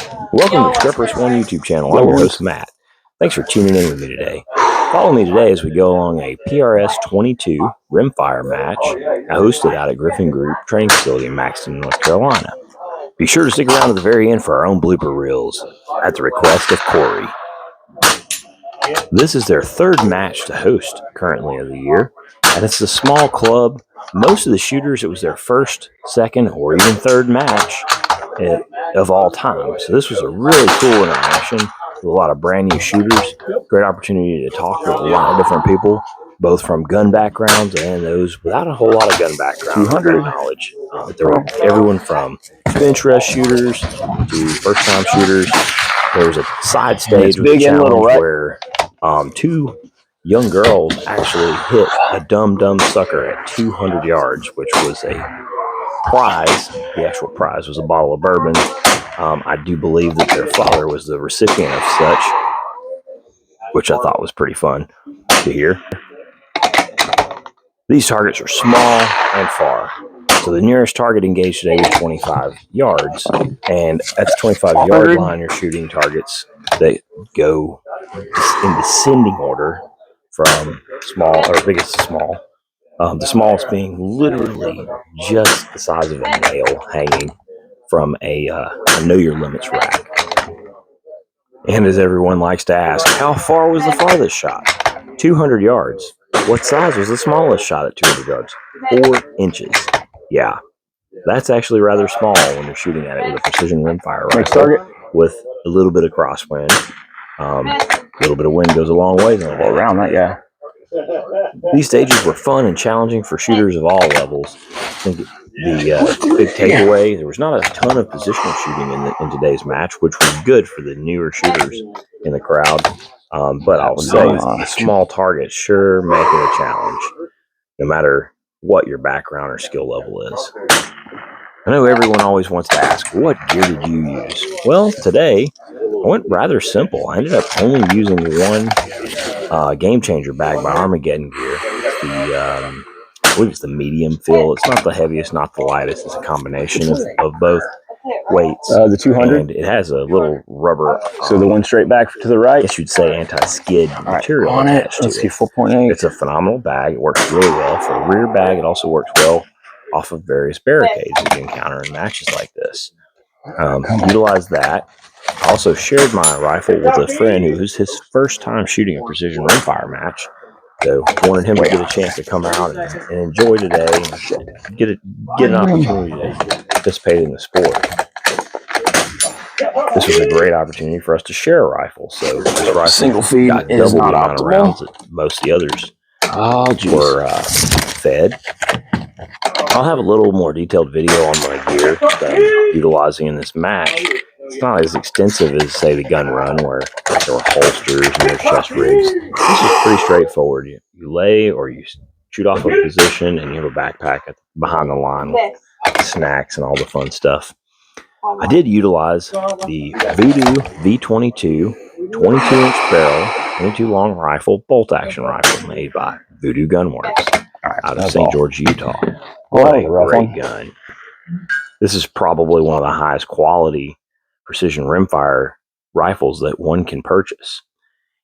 Welcome to PRS22 YouTube channel. I'm your host, Matt. Thanks for tuning in with me today. Follow me today as we go along a PRS22 rimfire match I hosted out at Griffin Group Training Facility in Maxton, North Carolina. Be sure to stick around to the very end for our own blooper reels at the request of Corey. This is their third match to host currently of the year, and it's a small club. Most of the shooters, it was their first, second, or even third match of all time. So this was a really cool interaction with a lot of brand new shooters. Great opportunity to talk with a lot of different people, both from gun backgrounds and those without a whole lot of gun background knowledge. There were everyone from bench rest shooters to first-time shooters. There was a side stage with a challenge where two young girls actually hit a dumb sucker at 200 yards, which was a prize. The actual prize was a bottle of bourbon. I do believe that their father was the recipient of such, which I thought was pretty fun to hear. These targets are small and far. So the nearest target engaged today was 25 yards. And at the 25-yard line, you're shooting targets that go in descending order from small or biggest to small. The smallest being literally just the size of a nail hanging from a Know Your Limits rack. And as everyone likes to ask, how far was the farthest shot? 200 yards. What size was the smallest shot at 200 yards? 4 inches. Yeah, that's actually rather small when you're shooting at it with a precision rimfire rifle with a little bit of crosswind. A little bit of wind goes a long way around that, yeah. These stages were fun and challenging for shooters of all levels. I think the big takeaway, there was not a ton of positional shooting in today's match, which was good for the newer shooters in the crowd. But I'll say the small targets sure make it a challenge, no matter what your background or skill level is. I know everyone always wants to ask, what gear did you use? Well, today I went rather simple. I ended up only using one Game Changer bag by Armageddon Gear. It's the, I believe it's the medium fill. It's not the heaviest, not the lightest. It's a combination of both weights. The 200? And it has a little rubber. So the one straight back to the right? I guess you'd say anti-skid material on it. Let's see, 4.8. It's a phenomenal bag. It works really well. For a rear bag, it also works well off of various barricades that you encounter in matches like this. Utilize that. I also shared my rifle with a friend who was his first time shooting a precision rimfire match. So wanted him to get a chance to come out and enjoy today and get an opportunity to participate in the sport. This was a great opportunity for us to share a rifle. So this rifle single feed got is double not the amount of optimal. rounds that most of the others were fed. I'll have a little more detailed video on my gear that I'm utilizing in this match. It's not as extensive as, say, the gun run where there were holsters and there's chest rigs. This is pretty straightforward. You lay or you shoot off of a position and you have a backpack behind the line with snacks and all the fun stuff. I did utilize the Voodoo V22 22-inch barrel, 22 long rifle, bolt action rifle made by Voodoo Gunworks out of St. George, Utah. What a great gun. This is probably one of the highest quality precision rimfire rifles that one can purchase.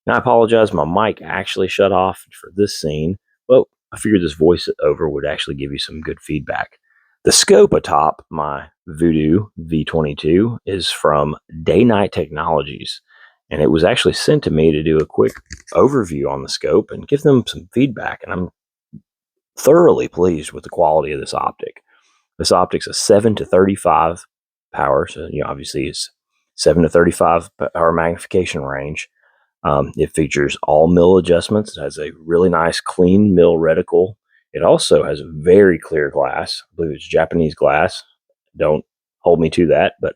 And I apologize, my mic actually shut off for this scene, but I figured this voiceover would actually give you some good feedback. The scope atop my Voodoo V22 is from Day Night Technologies, and it was actually sent to me to do a quick overview on the scope and give them some feedback, and I'm thoroughly pleased with the quality of this optic. This optic's a 7 to 35 power, so obviously it's 7 to 35 power magnification range. It features all mill adjustments. It has a really nice clean mill reticle. It also has a very clear glass. I believe it's Japanese glass. Don't hold me to that, but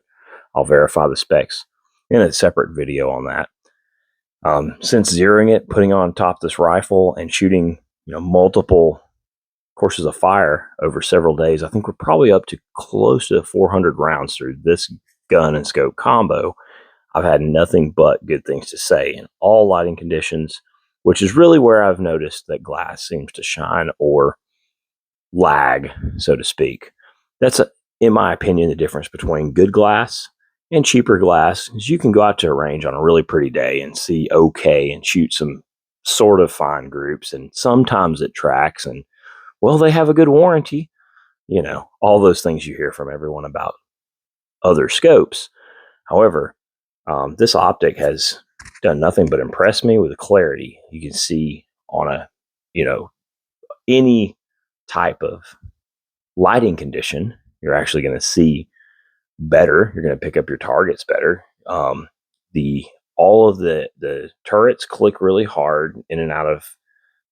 I'll verify the specs in a separate video on that. Since zeroing it, putting on top this rifle and shooting multiple courses of fire over several days, I think we're probably up to close to 400 rounds through this gun and scope combo. I've had nothing but good things to say in all lighting conditions, which is really where I've noticed that glass seems to shine or lag, so to speak. That's, in my opinion, the difference between good glass and cheaper glass is you can go out to a range on a really pretty day and see okay and shoot some sort of fine groups, and sometimes it tracks, and well, they have a good warranty, you know, all those things you hear from everyone about other scopes. However, this optic has done nothing but impress me with clarity. You can see on a, you know, any type of lighting condition, you're actually going to see better. You're going to pick up your targets better. All of the turrets click really hard in and out of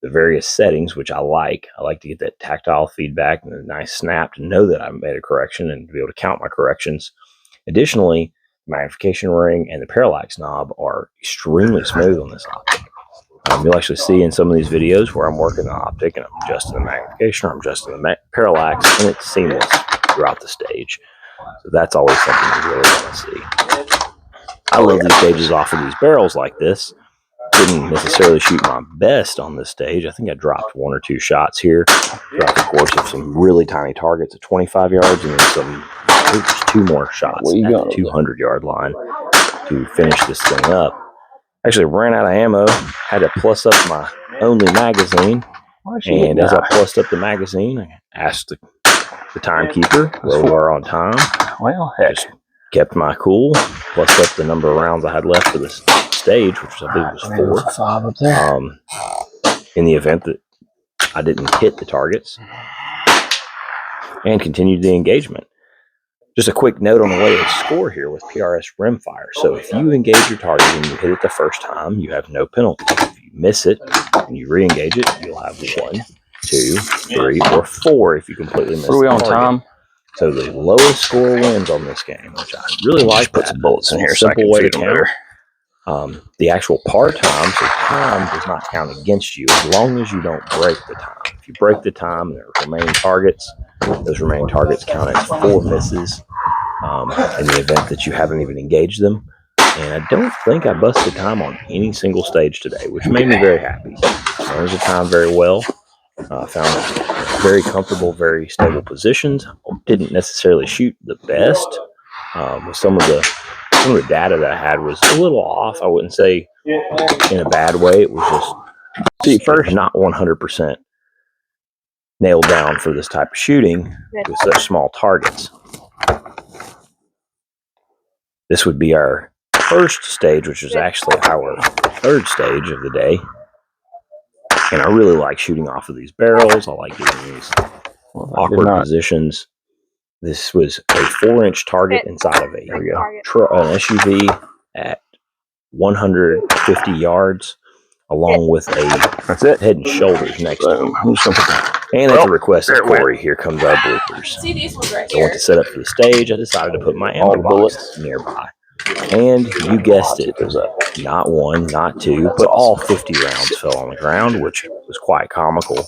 the various settings, which I like. I like to get that tactile feedback and a nice snap to know that I made a correction and to be able to count my corrections. Additionally, the magnification ring and the parallax knob are extremely smooth on this optic. You'll actually see in some of these videos where I'm working the optic and I'm adjusting the magnification or I'm adjusting the parallax, and it's seamless throughout the stage. So that's always something you really want to see. I love these stages off of these barrels like this. Didn't necessarily shoot my best on this stage. I think I dropped 1 or 2 shots here throughout the course of some really tiny targets at 25 yards, and then just 2 more shots at the 200-yard line to finish this thing up. Actually ran out of ammo, had to plus up my only magazine, and as I plussed up the magazine, I asked the timekeeper where we were on time. Well, heck. Just kept my cool, plussed up the number of rounds I had left for this stage, which I believe was 4. 5 up there. In the event that I didn't hit the targets, and continued the engagement. Just a quick note on the way to score here with PRS rimfire. So if you engage your target and you hit it the first time, you have no penalty. If you miss it and you re-engage it, you'll have 1, 2, 3, or 4 if you completely miss it. What are we on, Tom? So the lowest score wins on this game, which I really like. Put some bullets in here so so I can way feed to them count. better. The actual par time, so time does not count against you as long as you don't break the time. If you break the time and there are remaining targets, those remaining targets count as 4 misses in the event that you haven't even engaged them. And I don't think I busted time on any single stage today, which made me very happy. Managed the time very well. Found very comfortable, very stable positions. Didn't necessarily shoot the best. With some of the data that I had was a little off. I wouldn't say in a bad way. It was just not 100% nailed down for this type of shooting with such small targets. This would be our first stage, which is actually our 3rd stage of the day. And I really like shooting off of these barrels. I like getting these awkward positions. This was a 4-inch target inside of an SUV at 150 yards, along with a head and shoulders next to him. And at the request of Corey, here comes our bloopers. See these ones right So I went to set up for the stage. I decided to put my ammo box nearby. And you guessed it, not 1, not 2, but all 50 rounds fell on the ground, which was quite comical.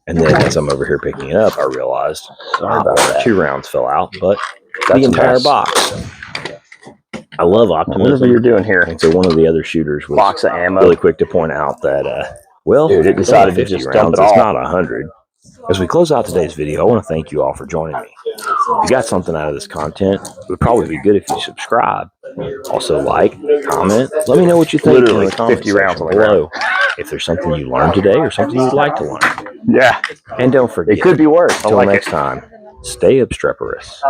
And then as I'm over here picking it up, I realized not 1 or 2 rounds fell out, but the entire box. I love optimism. Whatever you're doing here. And so one of the other shooters was box of ammo. Really quick to point out that, well, dude, it decided to 50 just rounds. dump it all. It's not 100. As we close out today's video, I want to thank you all for joining me. If you got something out of this content, it would probably be good if you subscribe. Also like, comment, let me know what you think. Literally in the comment 50 rounds on the below. If there's something you learned today or something you'd like to learn. Yeah. And don't forget, It could be worse. until next time, stay obstreperous.